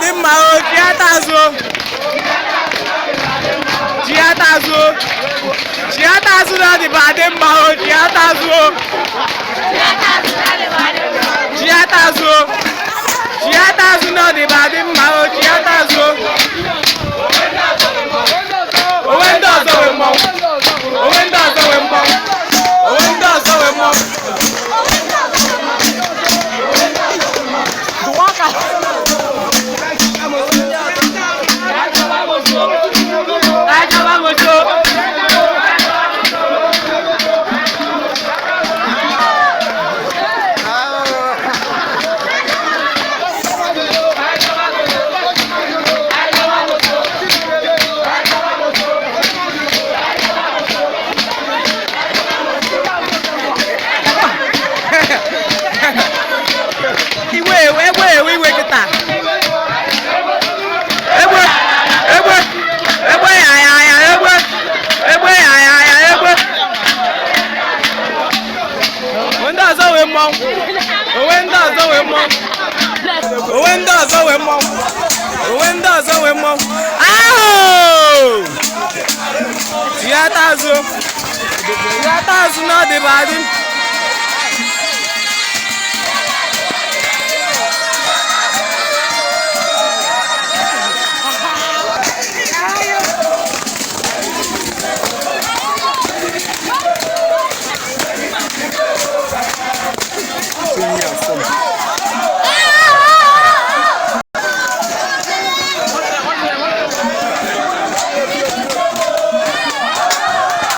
dị mma o chiata azụ chiata azụ chiata azụ na dịba dị mma o chiata azụ chiata azụ chiata azụ na dịba dị mma o chiata azụ onwe ndị ọzọ wee mmọnwụ onwe ndị ọzọ wee mmọnwụ onwe ndị ọzọ wee mmọnwụ onwe ndị ọzọ wee mmọnwụ ahụ chiata azụ na ọ dịba adị